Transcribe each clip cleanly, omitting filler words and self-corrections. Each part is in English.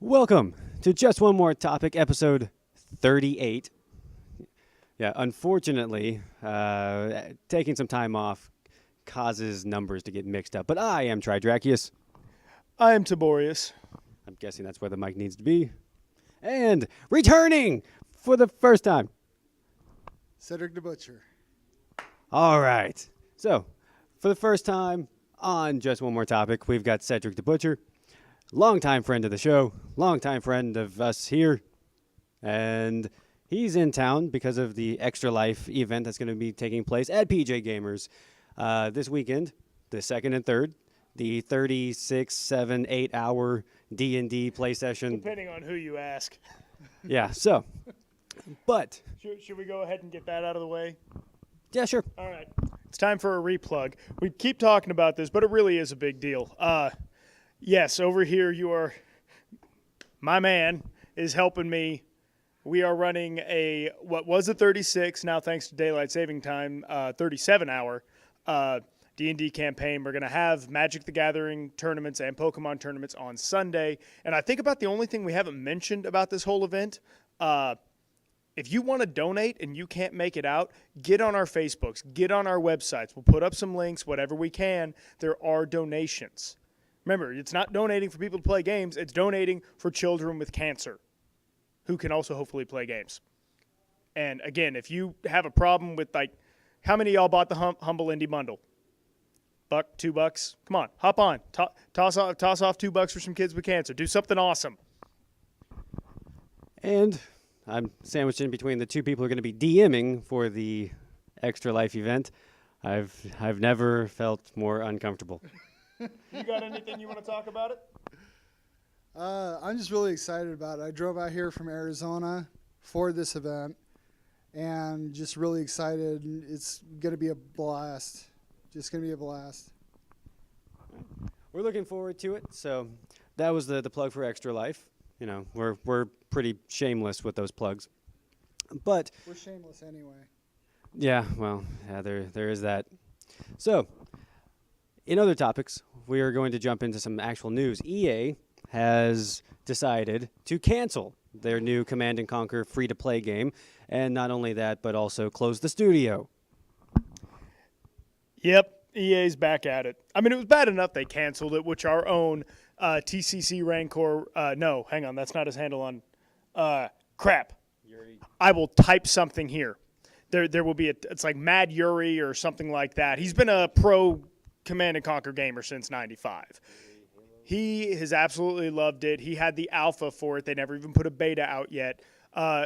Welcome to Just One More Topic, episode 38. Yeah, unfortunately, taking some time off causes numbers to get mixed up. But I am Tridrachius. I am Tiborius. I'm guessing that's where the mic needs to be. And returning for the first time. Cedric the Butcher. All right. So, for the first time on Just One More Topic, we've got Cedric the Butcher. Longtime friend of the show, longtime friend of us here, and he's in town because of the Extra Life event that's going to be taking place at PJ Gamers this weekend, the 2nd and 3rd, the 36, 7, 8 hour D&D play session. Depending on who you ask. Yeah, so, but, Should we go ahead and get that out of the way? yeah, sure. All right. It's time for a replug. We keep talking about this, but it really is a big deal. Yes, over here my man is helping me. We are running what was a 36, now thanks to Daylight Saving Time, 37-hour D&D campaign. We're going to have Magic the Gathering tournaments and Pokemon tournaments on Sunday. And I think about the only thing we haven't mentioned about this whole event, if you want to donate and you can't make it out, get on our Facebooks, get on our websites. We'll put up some links, whatever we can. There are donations. Remember, it's not donating for people to play games. It's donating for children with cancer who can also hopefully play games. And again, if you have a problem with, how many of y'all bought the Humble Indie Bundle? $1, $2? Come on, hop on. Toss off $2 for some kids with cancer. Do something awesome. And I'm sandwiched in between the two people who are going to be DMing for the Extra Life event. I've never felt more uncomfortable. You got anything you want to talk about it? I'm just really excited about it. I drove out here from Arizona for this event and just really excited. It's going to be a blast. Just going to be a blast. We're looking forward to it. So that was the plug for Extra Life. You know, we're pretty shameless with those plugs. But We're shameless anyway. yeah, well, yeah, there is that. So, in other topics, we are going to jump into some actual news. EA has decided to cancel their new Command & Conquer free-to-play game, and not only that, but also close the studio. Yep, EA's back at it. I mean, it was bad enough they canceled it, which our own TCC Rancor, no, hang on, that's not his handle on, crap. Yuri. I will type something here. There will be it's like Mad Yuri or something like that. He's been a pro Command & Conquer gamer since 95. He has absolutely loved it. He had the alpha for it. They never even put a beta out yet.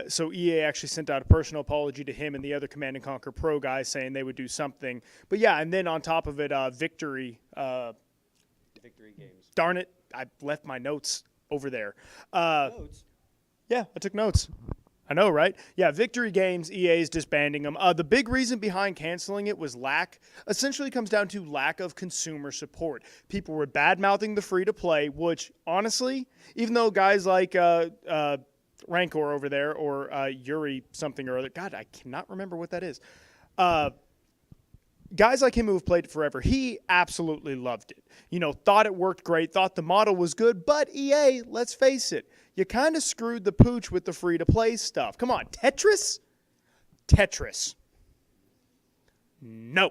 So EA actually sent out a personal apology to him and the other Command & Conquer Pro guys saying they would do something. But yeah, and then on top of it, Victory. Victory Games. Darn it, I left my notes over there. Notes? Yeah, I took notes. I know, right? Yeah, Victory Games, EA is disbanding them. The big reason behind canceling it was essentially comes down to lack of consumer support. People were bad-mouthing the free-to-play, which, honestly, even though guys like Rancor over there or Yuri something or other, God, I cannot remember what that is. Guys like him who have played it forever, he absolutely loved it. You know, thought it worked great, thought the model was good, but EA, let's face it, you kind of screwed the pooch with the free-to-play stuff. Come on, Tetris? Tetris. No.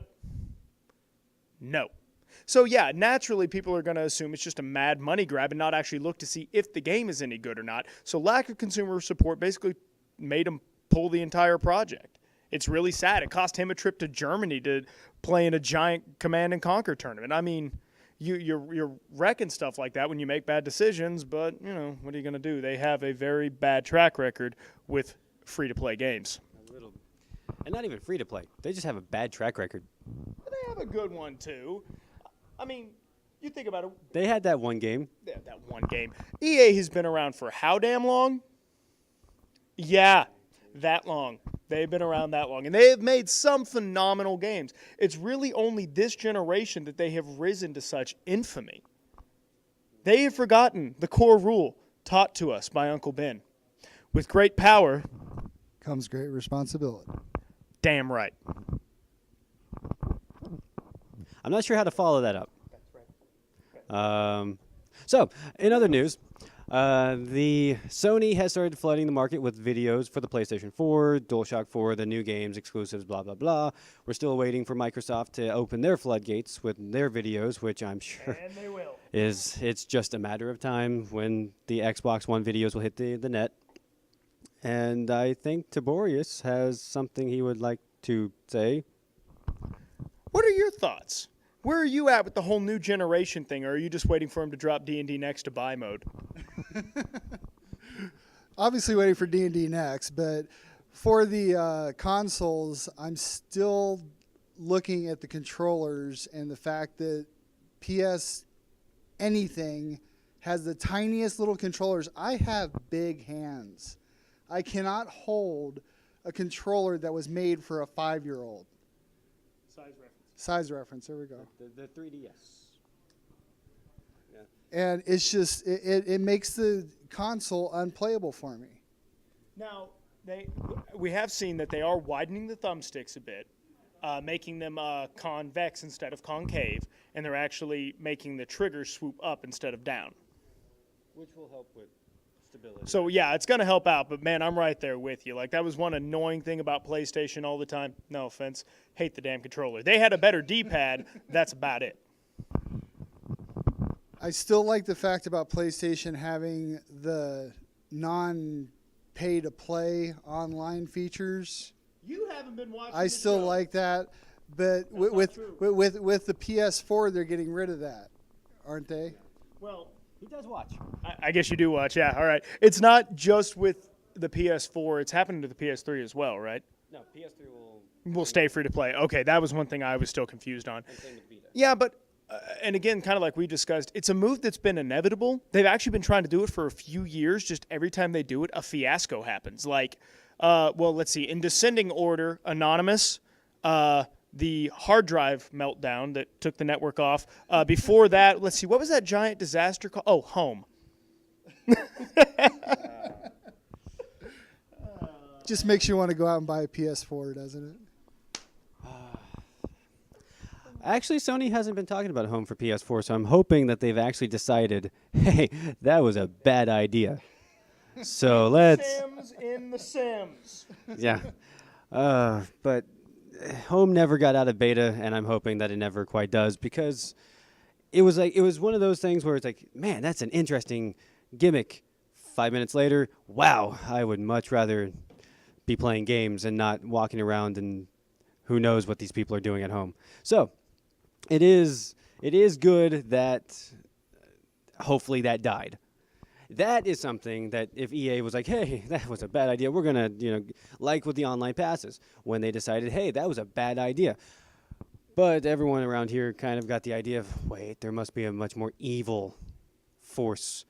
So yeah, naturally people are going to assume it's just a mad money grab and not actually look to see if the game is any good or not. So lack of consumer support basically made him pull the entire project. It's really sad. It cost him a trip to Germany to play in a giant Command & Conquer tournament. I mean, you're wrecking stuff like that when you make bad decisions, but, you know, what are you going to do? They have a very bad track record with free-to-play games. A little. And not even free-to-play. They just have a bad track record. But they have a good one, too. I mean, you think about it. They had that one game. That one game. EA has been around for how damn long? Yeah, that long. They've been around that long. And they have made some phenomenal games. It's really only this generation that they have risen to such infamy. They have forgotten the core rule taught to us by Uncle Ben. With great power Comes great responsibility. Damn right. I'm not sure how to follow that up. So, in other news, The Sony has started flooding the market with videos for the PlayStation 4, DualShock 4, the new games, exclusives, blah blah blah. We're still waiting for Microsoft to open their floodgates with their videos, which I'm sure And they will. it's just a matter of time when the Xbox One videos will hit the net. And I think Tiborius has something he would like to say. What are your thoughts? Where are you at with the whole new generation thing, or are you just waiting for him to drop D&D next to buy mode? Obviously waiting for D&D next, but for the consoles, I'm still looking at the controllers and the fact that PS anything has the tiniest little controllers. I have big hands. I cannot hold a controller that was made for a 5-year-old. Size reference, there we go. The 3DS. And it's just, it makes the console unplayable for me. Now, we have seen that they are widening the thumbsticks a bit, making them convex instead of concave, and they're actually making the trigger swoop up instead of down. Which will help with stability. So, yeah, it's going to help out, but, man, I'm right there with you. Like, that was one annoying thing about PlayStation all the time. No offense. Hate the damn controller. They had a better D-pad. That's about it. I still like the fact about PlayStation having the non-pay-to-play online features. You haven't been watching I still like that, but with the PS4, they're getting rid of that, aren't they? Well, He does watch. I guess you do watch, yeah, all right. It's not just with the PS4. It's happening to the PS3 as well, right? No, PS3 Will stay free to play. Okay, that was one thing I was still confused on. and same with Vita. Yeah, but, and again, kind of like we discussed, it's a move that's been inevitable. They've actually been trying to do it for a few years. Just every time they do it, a fiasco happens. Like, well, let's see. In descending order, Anonymous, the hard drive meltdown that took the network off. Before that, let's see, what was that giant disaster called? Oh, Home. Just makes you want to go out and buy a PS4, doesn't it? Actually, Sony hasn't been talking about home for PS4, so I'm hoping that they've actually decided, hey, that was a bad idea. So let's, Sims in the Sims. yeah. But home never got out of beta, and I'm hoping that it never quite does, because it was one of those things where it's like, man, that's an interesting gimmick. 5 minutes later, wow, I would much rather be playing games and not walking around and who knows what these people are doing at home. So it is good that hopefully that died. That is something that if EA was like, hey, that was a bad idea, we're going to, like with the online passes, when they decided, hey, that was a bad idea. But everyone around here kind of got the idea of, wait, there must be a much more evil force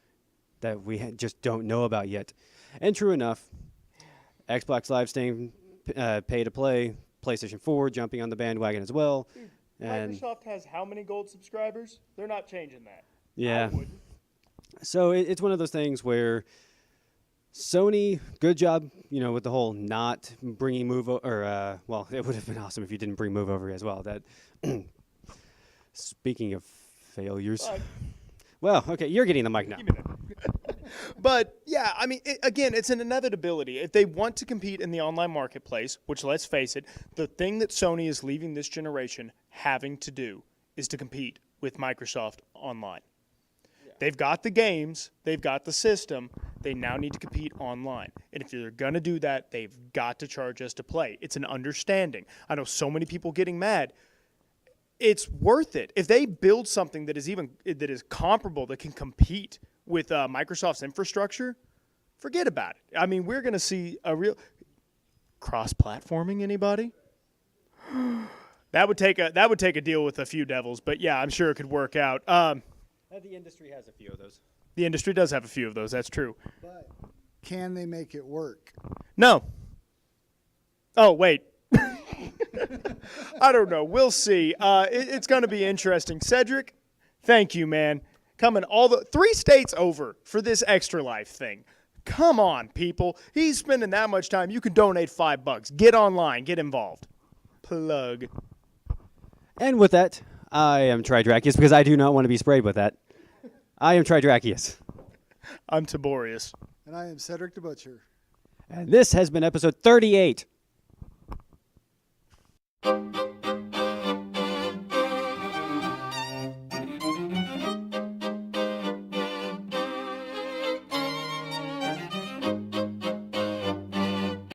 that we just don't know about yet. And true enough, Xbox Live staying pay to play, PlayStation 4 jumping on the bandwagon as well. And Microsoft has how many gold subscribers? They're not changing that. yeah. I wouldn't. So it's one of those things where Sony, good job, with the whole not bringing Move over. Well, it would have been awesome if you didn't bring Move over as well. That. Speaking of failures, well, okay, you're getting the mic now. But, yeah, I mean, again, it's an inevitability. If they want to compete in the online marketplace, which, let's face it, the thing that Sony is leaving this generation having to do is to compete with Microsoft online. They've got the games. They've got the system. They now need to compete online. And if they're going to do that, they've got to charge us to play. It's an understanding. I know so many people getting mad. It's worth it. If they build something that is comparable, that can compete with Microsoft's infrastructure, forget about it. I mean, we're going to see a real cross-platforming. Anybody? That would take a deal with a few devils, but yeah, I'm sure it could work out. The industry has a few of those. The industry does have a few of those. That's true. But can they make it work? No. Oh, wait. I don't know. We'll see. It's going to be interesting. Cedric, thank you, man. Coming all the 3 states over for this Extra Life thing. Come on, people. He's spending that much time. You can donate $5. Get online. Get involved. Plug. And with that, I am Tridrachius because I do not want to be sprayed with that. I am Tridrachius. I'm Tiborius. And I am Cedric the Butcher. And this has been episode 38